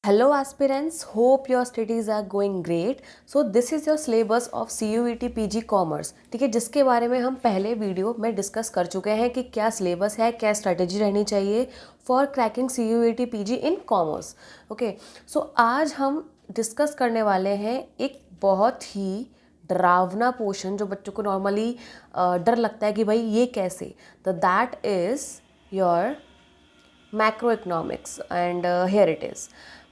Hello aspirants, hope your studies are going great. So this is your syllabus of CUET PG Commerce. ठीक है, जिसके बारे में हम पहले वीडियो में डिस्कस कर चुके हैं कि क्या सिलेबस है, क्या स्ट्रेटेजी रहनी चाहिए for cracking CUET PG in commerce. Okay, so आज हम डिस्कस करने वाले हैं एक बहुत ही डरावना पोर्शन जो बच्चों को नॉर्मली डर लगता है कि भाई ये कैसे. तो that is your macro economics and here it is.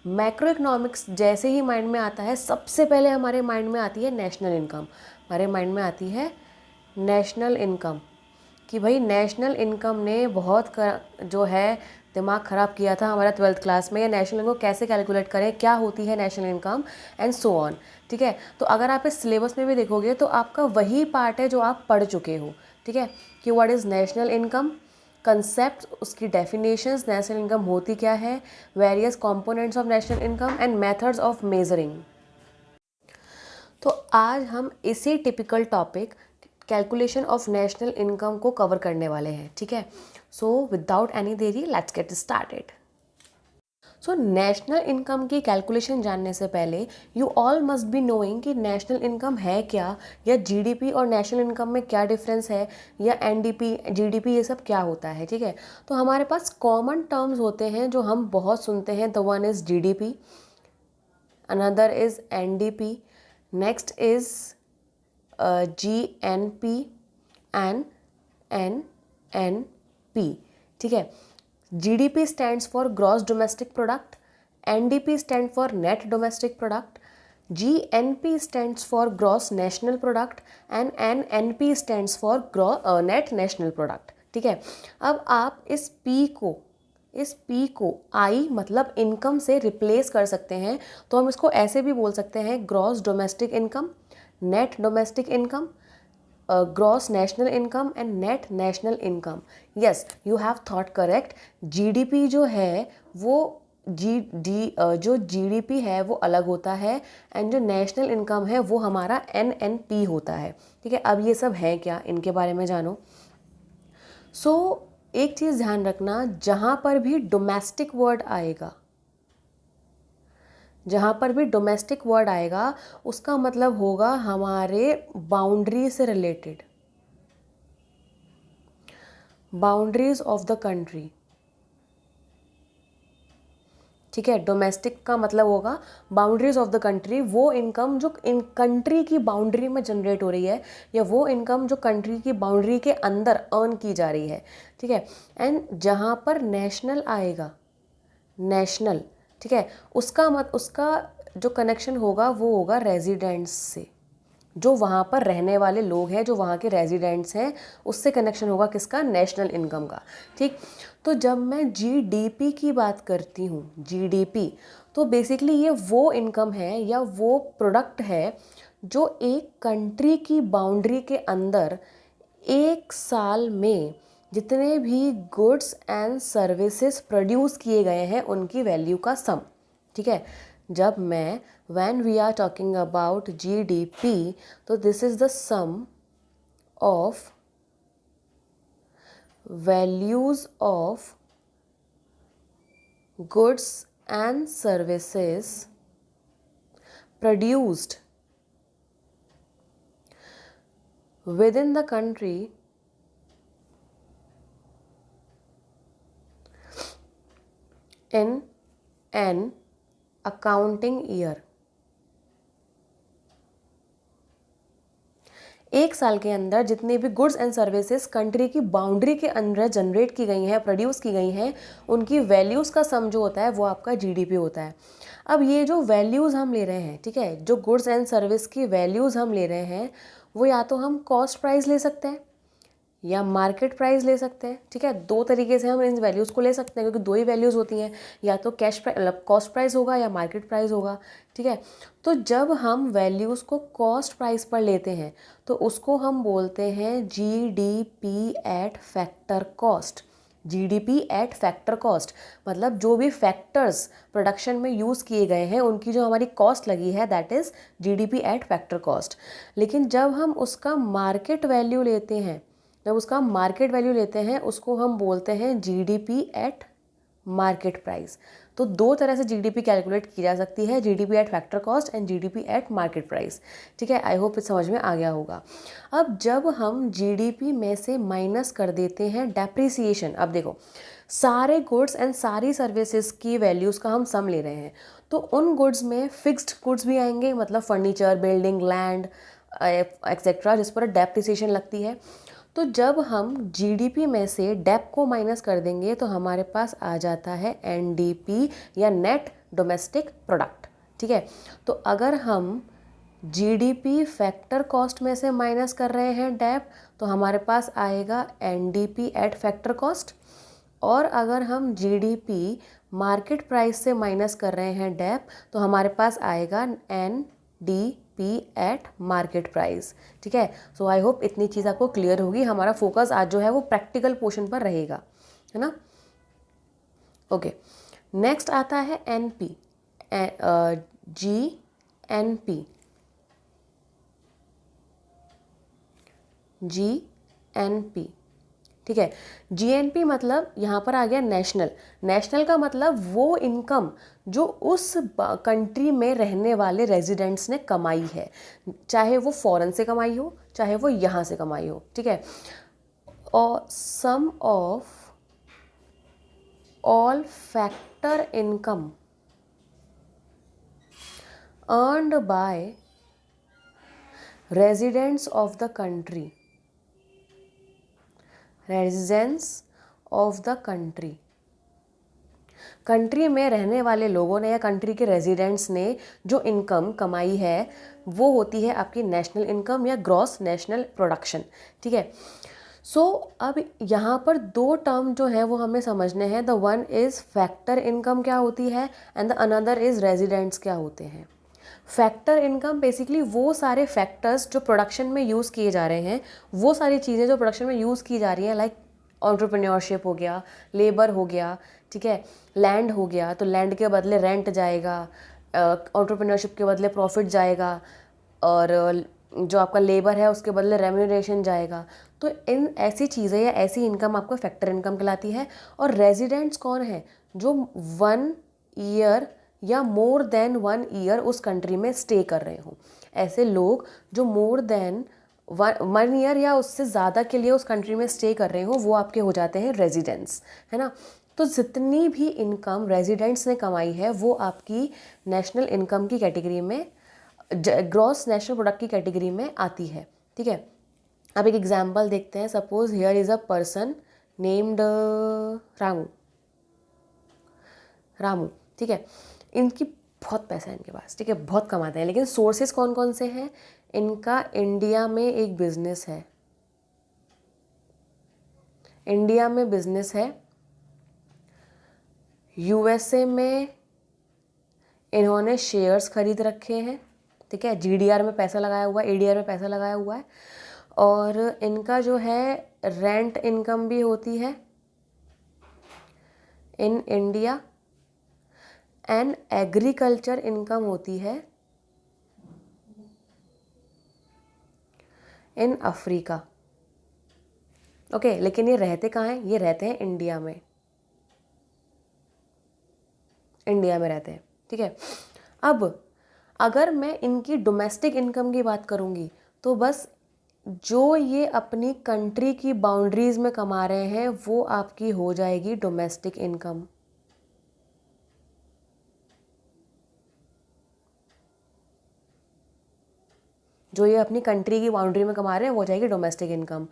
Macro economics जैसे ही माइंड में आता है, सबसे पहले हमारे माइंड में आती है नेशनल इनकम. हमारे माइंड में आती है नेशनल इनकम कि भाई नेशनल इनकम ने बहुत जो है दिमाग ख़राब किया था हमारा 12th क्लास में. या नेशनल इनकम कैसे कैलकुलेट करें, क्या होती है national income and so on. ठीक है, तो अगर आप इस सिलेबस में भी देखोगे तो आपका वही पार्ट है जो आप पढ़ चुके हो. ठीक है, कि what is national income, concept, उसकी डेफिनेशंस, नेशनल इनकम होती क्या है, various components of national income and methods of measuring. तो आज हम इसी typical topic calculation of national income को कवर करने वाले हैं. ठीक है, सो विदाउट एनी देरी let's get started. So national income की कैलकुलेशन जानने से पहले you all must be knowing कि नेशनल इनकम है क्या, या जीडीपी और नेशनल इनकम में क्या डिफरेंस है, या एनडीपी जीडीपी ये सब क्या होता है. ठीक है, तो हमारे पास कॉमन टर्म्स होते हैं जो हम बहुत सुनते हैं. The one is GDP, another is NDP, next is GNP and NNP. ठीक है, GDP stands for gross domestic product, NDP stands for net domestic product, GNP stands for gross national product and NNP stands for net national product. ठीक है, अब आप इस P को I मतलब income से रिप्लेस कर सकते हैं. तो हम इसको ऐसे भी बोल सकते हैं gross domestic income, net domestic income, gross national income and net national income. Yes, you have thought correct. GDP जो है वो जो GDP है वो अलग होता है एंड जो नेशनल इनकम है वो हमारा NNP होता है. ठीक है, अब ये सब है क्या, इनके बारे में जानो. सो एक चीज़ ध्यान रखना, जहाँ पर भी डोमेस्टिक वर्ड आएगा, जहाँ पर भी डोमेस्टिक वर्ड आएगा उसका मतलब होगा हमारे बाउंड्री से related, boundaries of the country. ठीक है, डोमेस्टिक का मतलब होगा बाउंड्रीज ऑफ द कंट्री, वो इनकम जो इन कंट्री की बाउंड्री में जनरेट हो रही है, या वो इनकम जो कंट्री की बाउंड्री के अंदर अर्न की जा रही है. ठीक है, एंड जहाँ पर नेशनल आएगा, नेशनल, ठीक है, उसका जो कनेक्शन होगा वो होगा रेजिडेंट्स से, जो वहाँ पर रहने वाले लोग हैं, जो वहाँ के रेजिडेंट्स हैं, उससे कनेक्शन होगा किसका, नेशनल इनकम का. ठीक, तो जब मैं जीडीपी की बात करती हूँ, जीडीपी, तो बेसिकली ये वो इनकम है या वो प्रोडक्ट है जो एक कंट्री की बाउंड्री के अंदर एक साल में जितने भी गुड्स एंड सर्विसेज प्रोड्यूस किए गए हैं उनकी वैल्यू का सम. ठीक है, जब मैं when we are talking about GDP, तो this is the sum of values of goods and services produced within the country in an accounting year. एक साल के अंदर जितने भी गुड्स एंड सर्विसेज कंट्री की बाउंड्री के अंदर जनरेट की गई हैं, प्रोड्यूस की गई हैं, उनकी वैल्यूज़ का सम जो होता है वो आपका जीडीपी होता है. अब ये जो वैल्यूज़ हम ले रहे हैं, ठीक है, जो गुड्स एंड सर्विस की वैल्यूज़ हम ले रहे हैं वो या तो हम कॉस्ट प्राइस ले सकते हैं या मार्केट प्राइस ले सकते हैं. ठीक है, दो तरीके से हम इन वैल्यूज़ को ले सकते हैं, क्योंकि दो ही वैल्यूज़ होती हैं, या तो कैश प्राइस मतलब कॉस्ट प्राइस होगा या मार्केट प्राइस होगा. ठीक है, तो जब हम वैल्यूज़ को कॉस्ट प्राइस पर लेते हैं तो उसको हम बोलते हैं GDP at factor cost. GDP at factor cost मतलब जो भी फैक्टर्स प्रोडक्शन में यूज़ किए गए हैं उनकी जो हमारी कॉस्ट लगी है, that is GDP at factor cost. लेकिन जब हम उसका मार्केट वैल्यू लेते हैं, उसको हम बोलते हैं जीडीपी एट मार्केट प्राइस. तो दो तरह से जीडीपी कैलकुलेट की जा सकती है, GDP at factor cost and GDP at market price. ठीक है, आई होप समझ में आ गया होगा। अब जब हम जीडीपी में से माइनस कर देते हैं डेप्रिसिएशन, अब देखो सारे गुड्स एंड सारी सर्विसेज की वैल्यूज़ का हम सम ले रहे हैं, तो उन गुड्स में फिक्स्ड गुड्स भी आएंगे, मतलब फर्नीचर, बिल्डिंग, लैंड एक्सेट्रा, जिस पर डेप्रिसिएशन लगती है। तो जब हम जीडीपी में से डेप को माइनस कर देंगे तो हमारे पास आ जाता है एनडीपी या नेट डोमेस्टिक प्रोडक्ट। ठीक है, तो अगर हम जीडीपी फैक्टर कॉस्ट में से माइनस कर रहे हैं डेप, तो हमारे पास आएगा एनडीपी एट फैक्टर कॉस्ट। और अगर हम जीडीपी मार्केट प्राइस से माइनस कर रहे हैं डेप, तो हमारे पास आएगा एनडीपी एट मार्केट प्राइस। ठीक है, सो आई होप इतनी चीज़ आपको क्लियर होगी। हमारा फोकस आज जो है वो प्रैक्टिकल पोर्शन पर रहेगा, है ना। ओके, नेक्स्ट आता है एनपी, जीएनपी, जीएनपी। ठीक है, जीएनपी मतलब यहाँ पर आ गया नेशनल। नेशनल का मतलब वो इनकम जो उस कंट्री में रहने वाले रेजिडेंट्स ने कमाई है, चाहे वो फॉरेन से कमाई हो, चाहे वो यहाँ से कमाई हो। ठीक है, और sum of all factor income earned by residents of the country, residence of the country, country में रहने वाले लोगों ने या कंट्री के रेजिडेंट्स ने जो इनकम कमाई है वो होती है आपकी नेशनल इनकम या ग्रॉस नेशनल प्रोडक्शन। ठीक है, सो अब यहाँ पर दो टर्म जो है वो हमें समझने हैं। The one is factor income क्या होती है and the another is residents क्या होते हैं। फैक्टर इनकम बेसिकली वो सारे फैक्टर्स जो प्रोडक्शन में यूज़ किए जा रहे हैं, वो सारी चीज़ें जो प्रोडक्शन में यूज़ की जा रही हैं, लाइक एंटरप्रेन्योरशिप हो गया, लेबर हो गया, ठीक है, लैंड हो गया, तो लैंड के बदले रेंट जाएगा, एंटरप्रेन्योरशिप के बदले प्रॉफिट जाएगा, और जो आपका लेबर है उसके बदले रेम्यूनरेशन जाएगा। तो इन ऐसी चीज़ें या ऐसी इनकम आपको फैक्टर इनकम कहलाती है। और रेजिडेंट्स कौन है? जो 1 ईयर या मोर देन 1 ईयर उस कंट्री में स्टे कर रहे हों। ऐसे लोग जो मोर देन 1 ईयर या उससे ज़्यादा के लिए उस कंट्री में स्टे कर रहे हो, वो आपके हो जाते हैं रेजिडेंट्स, है ना। तो जितनी भी इनकम रेजिडेंट्स ने कमाई है वो आपकी नेशनल इनकम की कैटेगरी में, ग्रॉस नेशनल प्रोडक्ट की कैटेगरी में आती है। ठीक है, अब एक एग्जांपल देखते हैं। Suppose here is a person named Ramu. Ramu, ठीक है, इनकी बहुत पैसा है इनके पास, ठीक है, बहुत कमाते हैं। लेकिन सोर्सेज कौन कौन से हैं? इनका इंडिया में एक बिजनेस है, इंडिया में बिजनेस है, यूएसए में इन्होंने शेयर्स खरीद रखे हैं, ठीक है, जीडीआर में पैसा लगाया हुआ है, एडीआर में पैसा लगाया हुआ है, और इनका जो है रेंट इनकम भी होती है in India, and agriculture income होती है इन अफ्रीका। ओके, लेकिन ये रहते कहाँ हैं? ये रहते हैं इंडिया में, इंडिया में रहते हैं। ठीक है, अब अगर मैं इनकी डोमेस्टिक इनकम की बात करूँगी तो बस जो ये अपनी कंट्री की बाउंड्रीज़ में कमा रहे हैं वो आपकी हो जाएगी डोमेस्टिक इनकम। जो ये अपनी कंट्री की बाउंड्री में कमा रहे हैं वो हो जाएगी डोमेस्टिक इनकम।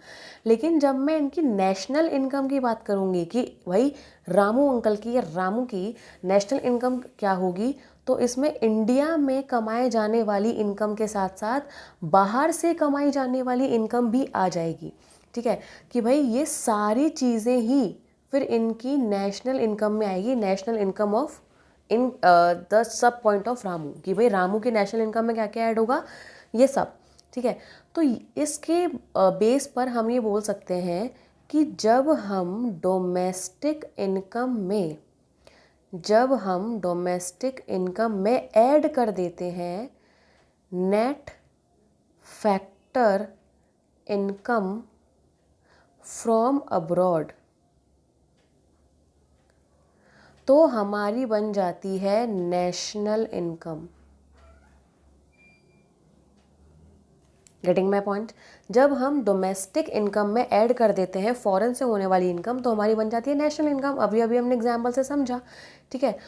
लेकिन जब मैं इनकी नेशनल इनकम की बात करूँगी कि भाई रामू अंकल की या रामू की नेशनल इनकम क्या होगी, तो इसमें इंडिया में कमाए जाने वाली इनकम के साथ साथ बाहर से कमाई जाने वाली इनकम भी आ जाएगी। ठीक है, कि भाई ये सारी चीज़ें ही फिर इनकी नेशनल इनकम में आएगी, national income of in the sub point of Ramu, कि भाई रामू की नेशनल इनकम में क्या क्या ऐड होगा, ये सब। ठीक है, तो इसके बेस पर हम ये बोल सकते हैं कि जब हम डोमेस्टिक इनकम में ऐड कर देते हैं net factor income from abroad, तो हमारी बन जाती है national income. Getting my point? जब हम डोमेस्टिक इनकम में ऐड कर देते हैं फॉरेन से होने वाली इनकम तो हमारी बन जाती है नेशनल इनकम। अभी अभी हमने एग्जाम्पल से समझा, ठीक है।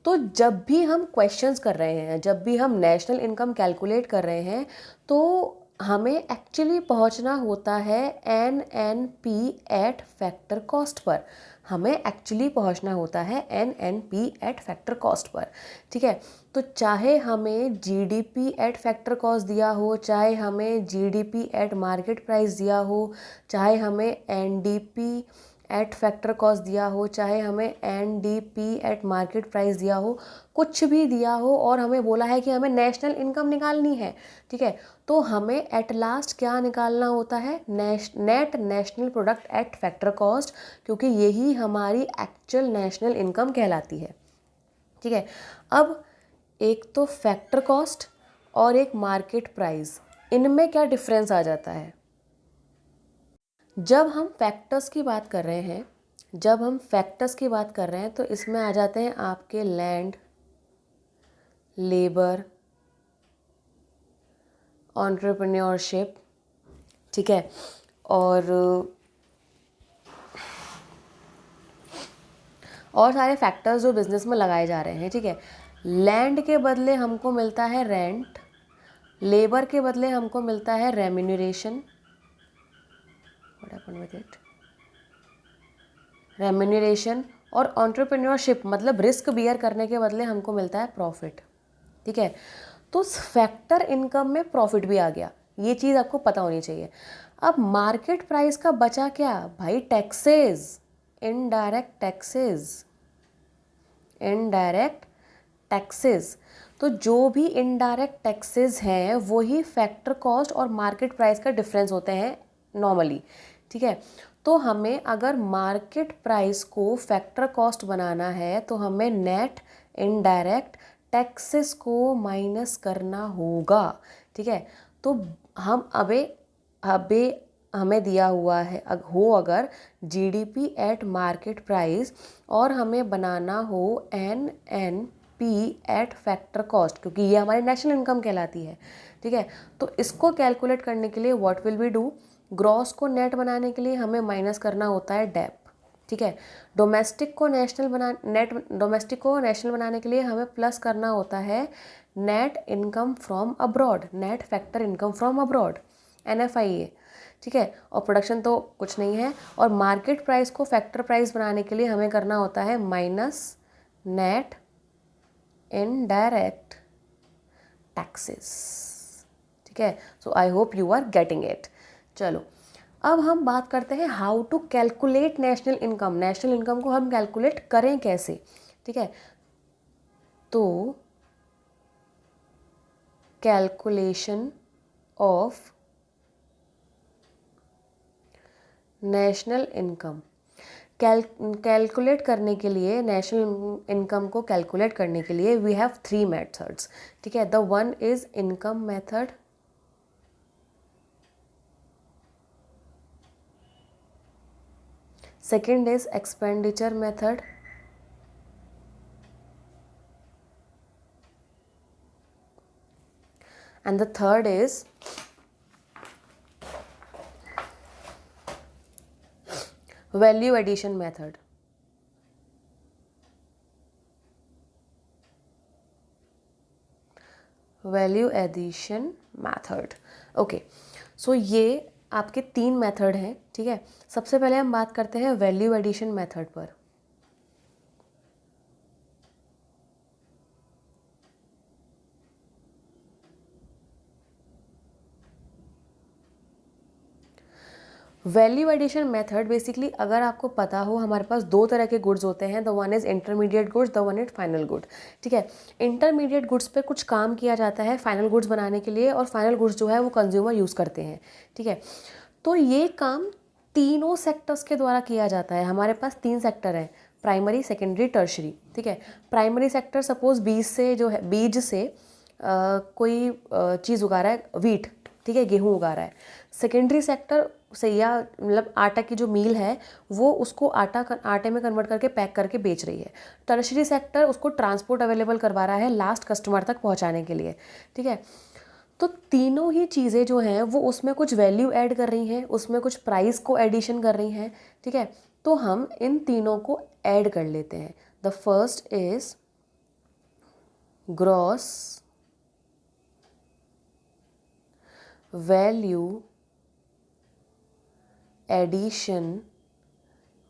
तो जब भी हम क्वेश्चंस कर रहे हैं, जब भी हम नेशनल इनकम कैलकुलेट कर रहे हैं, तो हमें एक्चुअली पहुंचना होता है NNP eight factor cost per. हमें एक्चुअली पहुंचना होता है NNP eight factor cost per, ठीक है। तो चाहे हमें GDP एट फैक्टर कॉस्ट दिया हो, चाहे हमें GDP एट मार्केट प्राइस दिया हो, चाहे हमें NDP एट फैक्टर कॉस्ट दिया हो, चाहे हमें NDP एट मार्केट प्राइस दिया हो, कुछ भी दिया हो और हमें बोला है कि हमें नेशनल इनकम निकालनी है, ठीक है। तो हमें एट लास्ट क्या निकालना होता है? Net national product at factor cost, क्योंकि यही हमारी एक्चुअल नेशनल इनकम कहलाती है, ठीक है। अब एक तो फैक्टर कॉस्ट और एक मार्केट प्राइस, इनमें क्या डिफरेंस आ जाता है? जब हम फैक्टर्स की बात कर रहे हैं, जब हम फैक्टर्स की बात कर रहे हैं तो इसमें आ जाते हैं आपके लैंड, लेबर, एंटरप्रेन्योरशिप, ठीक है, और सारे फैक्टर्स जो बिजनेस में लगाए जा रहे हैं, ठीक है। लैंड के बदले हमको मिलता है रेंट, लेबर के बदले हमको मिलता है remuneration, what happened with it, remuneration, और एंटरप्रेन्योरशिप मतलब रिस्क बियर करने के बदले हमको मिलता है प्रॉफिट, ठीक है। तो फैक्टर इनकम में प्रॉफिट भी आ गया, ये चीज़ आपको पता होनी चाहिए। अब मार्केट प्राइस का बचा क्या भाई? Taxes, indirect taxes, indirect taxes. तो जो भी इनडायरेक्ट टैक्सेस हैं वही फैक्टर कॉस्ट और मार्केट प्राइस का डिफरेंस होते हैं नॉर्मली, ठीक है। तो हमें अगर मार्केट प्राइस को फैक्टर कॉस्ट बनाना है तो हमें नेट इनडायरेक्ट टैक्सेस को माइनस करना होगा, ठीक है। तो हम अबे अबे हमें दिया हुआ है अगर GDP एट मार्केट प्राइस और हमें बनाना हो NNP एट फैक्टर कॉस्ट, क्योंकि ये हमारी नेशनल इनकम कहलाती है, ठीक है। तो इसको कैलकुलेट करने के लिए what will we do? Gross को नेट बनाने के लिए हमें माइनस करना होता है डेप, ठीक है। डोमेस्टिक को नेशनल बनाने के लिए हमें प्लस करना होता है net income from abroad, net factor income from abroad, NFIA, ठीक है। और प्रोडक्शन तो कुछ नहीं है। और मार्केट प्राइस को फैक्टर प्राइस बनाने के लिए हमें करना होता है माइनस नेट इनडायरेक्ट टैक्सेस, ठीक है। So I hope you are getting it. चलो अब हम बात करते हैं how to calculate national income. National income को हम कैलकुलेट करें कैसे, ठीक है। तो calculation of national income, calculate करने के लिए, नेशनल इनकम को कैलकुलेट करने के लिए वी हैव 3 मेथड्स, ठीक है। The one is income method, second is expenditure method, and the third is value addition method. Value addition method, okay. So ये आपके 3 मेथड हैं, ठीक है। सबसे पहले हम बात करते हैं वैल्यू एडिशन मेथड पर। वैल्यू एडिशन मेथड बेसिकली अगर आपको पता हो, हमारे पास 2 तरह के गुड्स होते हैं, the one is intermediate goods, the one is final good, ठीक है। इंटरमीडिएट गुड्स पे कुछ काम किया जाता है फाइनल गुड्स बनाने के लिए, और फाइनल गुड्स जो है वो कंज्यूमर यूज़ करते हैं, ठीक है। तो ये काम तीनों सेक्टर्स के द्वारा किया जाता है। हमारे पास 3 सेक्टर हैं, प्राइमरी, सेकेंडरी, टर्शरी, ठीक है। प्राइमरी सेक्टर सपोज बीज से कोई चीज़ उगा रहा है, वीट, ठीक है, गेहूँ उगा रहा है। सेकेंडरी सेक्टर सैया मतलब आटा की जो मील है वो उसको आटे में कन्वर्ट करके पैक करके बेच रही है। टर्शरी सेक्टर उसको ट्रांसपोर्ट अवेलेबल करवा रहा है लास्ट कस्टमर तक पहुंचाने के लिए, ठीक है। तो तीनों ही चीज़ें जो हैं वो उसमें कुछ वैल्यू ऐड कर रही हैं, उसमें कुछ प्राइस को एडिशन कर रही हैं, ठीक है। तो हम इन तीनों को ऐड कर लेते हैं। The first is gross value addition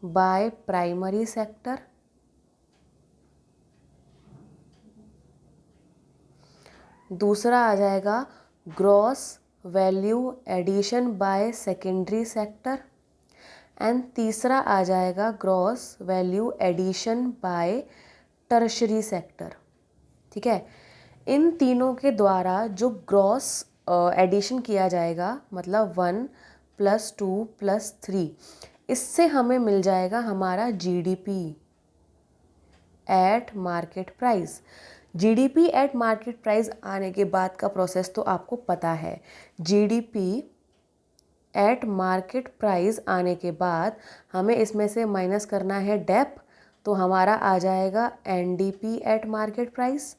by primary sector, दूसरा आ जाएगा gross value addition by secondary sector, and तीसरा आ जाएगा gross value addition by tertiary sector, ठीक है। इन तीनों के द्वारा जो ग्रॉस एडिशन किया जाएगा मतलब 1 + 2 + 3, इससे हमें मिल जाएगा हमारा GDP at market price. GDP at market price आने के बाद का प्रोसेस तो आपको पता है। जीडीपी एट मार्केट प्राइस आने के बाद हमें इसमें से माइनस करना है डेप, तो हमारा आ जाएगा एनडीपी एट मार्केट प्राइस।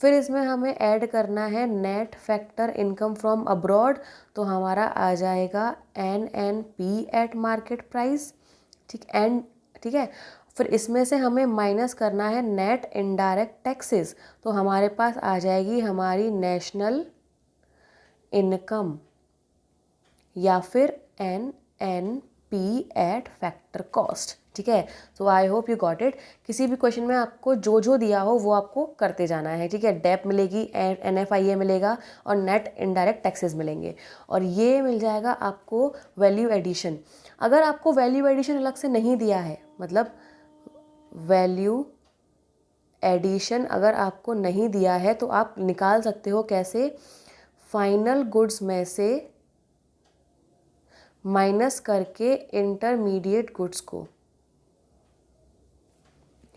फिर इसमें हमें ऐड करना है net factor income from abroad, तो हमारा आ जाएगा एनएनपी एट मार्केट प्राइस, ठीक है। फिर इसमें से हमें माइनस करना है नेट इनडायरेक्ट टैक्सेस, तो हमारे पास आ जाएगी हमारी नेशनल इनकम या फिर एनएनपी एट फैक्टर कॉस्ट, ठीक है। तो आई होप यू गॉट इट। किसी भी क्वेश्चन में आपको जो जो दिया हो वो आपको करते जाना है, ठीक है। डेप मिलेगी, एनएफआईए मिलेगा और नेट इनडायरेक्ट टैक्सेस मिलेंगे, और ये मिल जाएगा आपको वैल्यू एडिशन। अगर आपको वैल्यू एडिशन अलग से नहीं दिया है, मतलब वैल्यू एडिशन अगर आपको नहीं दिया है तो आप निकाल सकते हो कैसे, फाइनल गुड्स में से माइनस करके इंटरमीडिएट गुड्स को,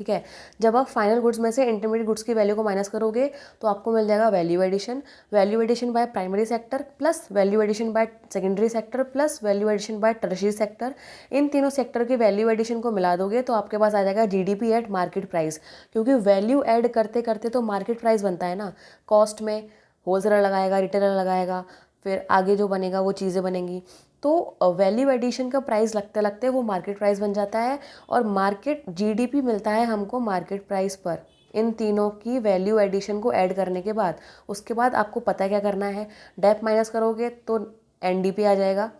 ठीक है। जब आप फाइनल गुड्स में से इंटरमीडिएट गुड्स की वैल्यू को माइनस करोगे तो आपको मिल जाएगा value addition by primary sector plus value addition by secondary sector plus value addition by tertiary sector. इन तीनों सेक्टर की वैल्यू एडिशन को मिला दोगे तो आपके पास आ जाएगा जीडीपी एट मार्केट प्राइस, क्योंकि वैल्यू ऐड करते करते तो मार्केट प्राइस बनता है ना। कॉस्ट में होलसेलर लगाएगा, रिटेलर लगाएगा, फिर आगे जो बनेगा वो चीज़ें बनेंगी, तो वैल्यू एडिशन का प्राइस लगते लगते वो मार्केट प्राइस बन जाता है, और मार्केट जीडीपी मिलता है हमको मार्केट प्राइस पर इन तीनों की वैल्यू एडिशन को ऐड करने के बाद। उसके बाद आपको पता क्या करना है, डेप माइनस करोगे तो एनडीपी आ जाएगा,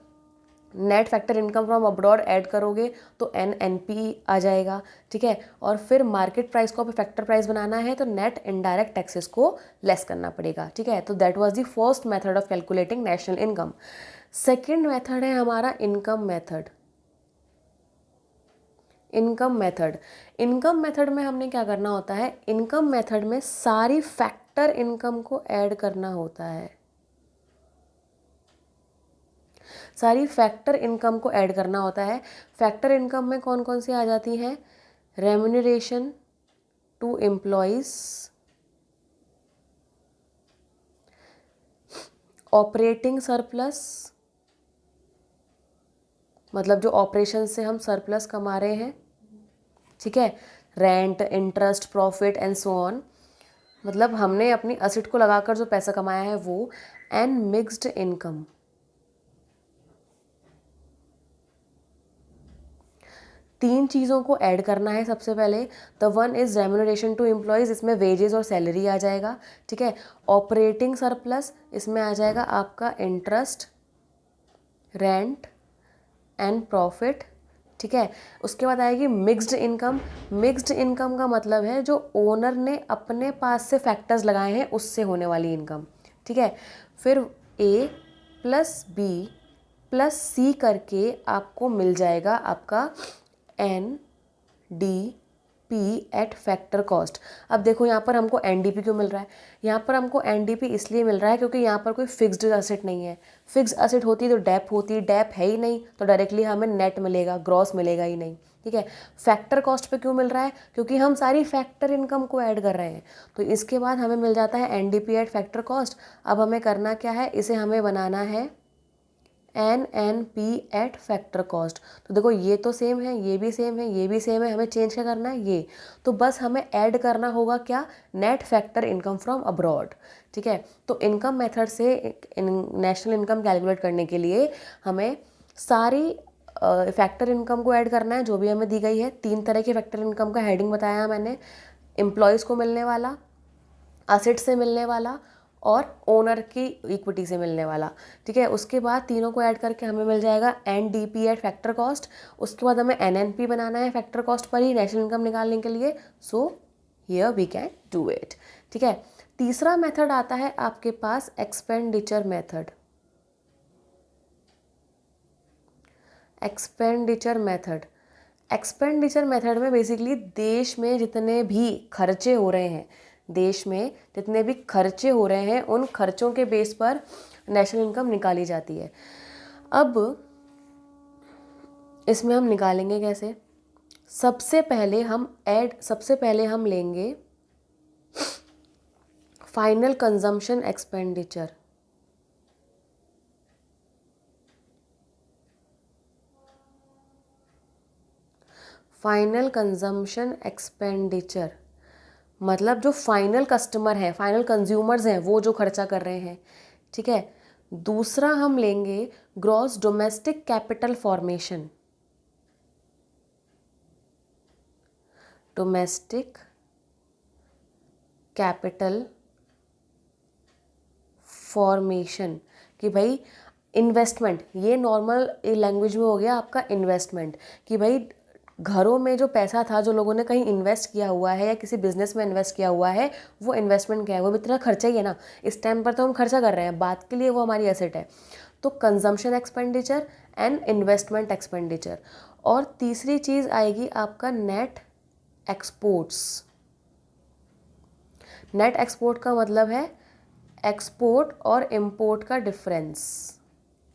net factor income from abroad add करोगे तो एनएनपी आ जाएगा, ठीक है। और फिर मार्केट प्राइस को फैक्टर प्राइस बनाना है तो नेट इनडायरेक्ट टैक्सेस को लेस करना पड़ेगा, ठीक है। तो that was the first method of calculating national income. Second method है हमारा इनकम मेथड। इनकम मेथड में हमने क्या करना होता है, इनकम मेथड में सारी फैक्टर इनकम को ऐड करना होता है, सारी फैक्टर इनकम को ऐड करना होता है। फैक्टर इनकम में कौन कौन सी आ जाती हैं, remuneration to employees, operating surplus, मतलब जो ऑपरेशन से हम सरप्लस कमा रहे हैं, ठीक है, rent, interest, profit and so on, मतलब हमने अपनी असेट को लगाकर जो पैसा कमाया है वो, एंड मिक्स्ड इनकम। तीन चीज़ों को ऐड करना है सबसे पहले। The one is remuneration to employees, इसमें वेजेस और सैलरी आ जाएगा, ठीक है। ऑपरेटिंग सरप्लस, इसमें आ जाएगा आपका इंटरेस्ट, रेंट एंड प्रॉफिट, ठीक है। उसके बाद आएगी मिक्स्ड इनकम। मिक्स्ड इनकम का मतलब है जो ओनर ने अपने पास से फैक्टर्स लगाए हैं उससे होने वाली इनकम, ठीक है। फिर A + B + C करके आपको मिल जाएगा आपका NDP एट फैक्टर कॉस्ट। अब देखो यहाँ पर हमको NDP क्यों मिल रहा है, यहाँ पर हमको NDP इसलिए मिल रहा है क्योंकि यहाँ पर कोई फिक्स्ड असेट नहीं है। फिक्स असेट होती तो डेप होती, डेप है ही नहीं तो डायरेक्टली हमें नेट मिलेगा, ग्रॉस मिलेगा ही नहीं, ठीक है। फैक्टर कॉस्ट पे क्यों मिल रहा है, क्योंकि हम सारी फैक्टर इनकम को ऐड कर रहे हैं। तो इसके बाद हमें मिल जाता है NDP एट फैक्टर कॉस्ट। अब हमें करना क्या है, इसे हमें बनाना है NNP एट फैक्टर कॉस्ट। तो देखो ये तो सेम है, ये भी सेम है, ये भी सेम है, हमें चेंज क्या करना है ये, तो बस हमें ऐड करना होगा क्या, net factor income from abroad. ठीक है, तो इनकम मेथड से नेशनल इनकम कैलकुलेट करने के लिए हमें सारी फैक्टर इनकम को ऐड करना है जो भी हमें दी गई है। 3 तरह की फैक्टर इनकम का हेडिंग बताया मैंने, एम्प्लॉयज़ को मिलने वाला, असेट से मिलने वाला और ओनर की इक्विटी से मिलने वाला। ठीक है, उसके बाद तीनों को ऐड करके हमें मिल जाएगा NDP एट फैक्टर कॉस्ट। उसके बाद हमें NNP बनाना है फैक्टर कॉस्ट पर ही नेशनल इनकम निकालने के लिए। So here we can do it. ठीक है, तीसरा मेथड आता है आपके पास एक्सपेंडिचर मेथड। एक्सपेंडिचर मेथड में बेसिकली देश में जितने भी खर्चे हो रहे हैं, उन खर्चों के बेस पर नेशनल इनकम निकाली जाती है। अब इसमें हम निकालेंगे कैसे, सबसे पहले हम लेंगे final consumption expenditure. Final consumption expenditure मतलब जो फाइनल कस्टमर है, फाइनल कंज्यूमर्स हैं, वो जो खर्चा कर रहे हैं। ठीक है, दूसरा हम लेंगे gross domestic capital formation. Domestic capital formation कि भाई इन्वेस्टमेंट, ये नॉर्मल लैंग्वेज में हो गया आपका इन्वेस्टमेंट, कि भाई घरों में जो पैसा था जो लोगों ने कहीं इन्वेस्ट किया हुआ है या किसी बिजनेस में इन्वेस्ट किया हुआ है, वो इन्वेस्टमेंट क्या है, वो भी इतना खर्चा ही है ना, इस टाइम पर तो हम खर्चा कर रहे हैं, बात के लिए वो हमारी एसेट है। तो consumption expenditure and investment expenditure. और तीसरी चीज़ आएगी आपका नेट एक्सपोर्ट्स। नेट एक्सपोर्ट का मतलब है एक्सपोर्ट और इम्पोर्ट का डिफरेंस।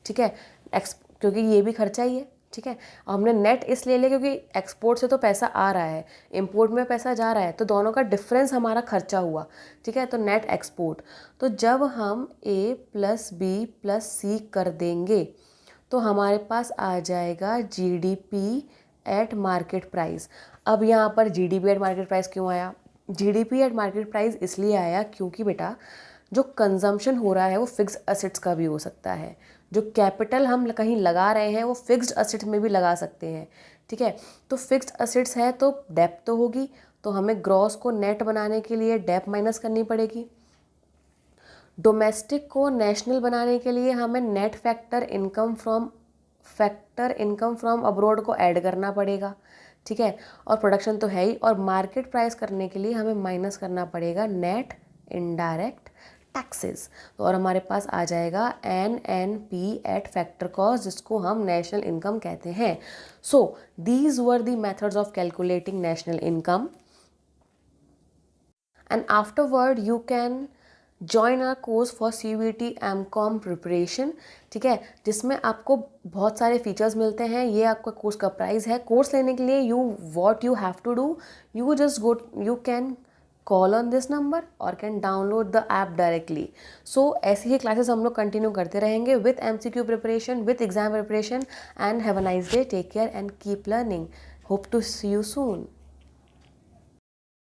ठीक है, क्योंकि ये भी खर्चा ही है। ठीक है, हमने नेट इसलिए लिया क्योंकि एक्सपोर्ट से तो पैसा आ रहा है, इंपोर्ट में पैसा जा रहा है, तो दोनों का डिफरेंस हमारा खर्चा हुआ। ठीक है, तो नेट एक्सपोर्ट। तो जब हम A + B + C कर देंगे तो हमारे पास आ जाएगा GDP एट मार्केट प्राइस। अब यहाँ पर GDP एट मार्केट प्राइस क्यों आया, GDP एट मार्केट प्राइस इसलिए आया क्योंकि बेटा जो कंजम्पशन हो रहा है वो फिक्स्ड असेट्स का भी हो सकता है, जो कैपिटल हम कहीं लगा रहे हैं वो फिक्स्ड असेट में भी लगा सकते हैं। ठीक है, तो फिक्स्ड असेट्स है तो डेप्थ तो होगी, तो हमें ग्रॉस को नेट बनाने के लिए डेप्थ माइनस करनी पड़ेगी। डोमेस्टिक को नेशनल बनाने के लिए हमें net factor income from abroad को ऐड करना पड़ेगा। ठीक है, और प्रोडक्शन तो है ही, और मार्केट प्राइस करने के लिए हमें माइनस करना पड़ेगा नेट इनडायरेक्ट टैक्सेस। और हमारे पास आ जाएगा NNP एट फैक्टर कॉस्ट, जिसको हम नेशनल इनकम कहते हैं। So these were the methods of calculating national income and afterward you can join our course for CUET MCOM preparation. ठीक है, जिसमें आपको बहुत सारे फीचर्स मिलते हैं। ये आपका कोर्स का प्राइस है। कोर्स लेने के लिए you have to do, you can call on this number और can download the app directly. So ऐसी ही क्लासेस हम लोग कंटिन्यू करते रहेंगे with MCQ preparation, with exam preparation. And have a nice day, take care and keep learning. Hope to see you soon.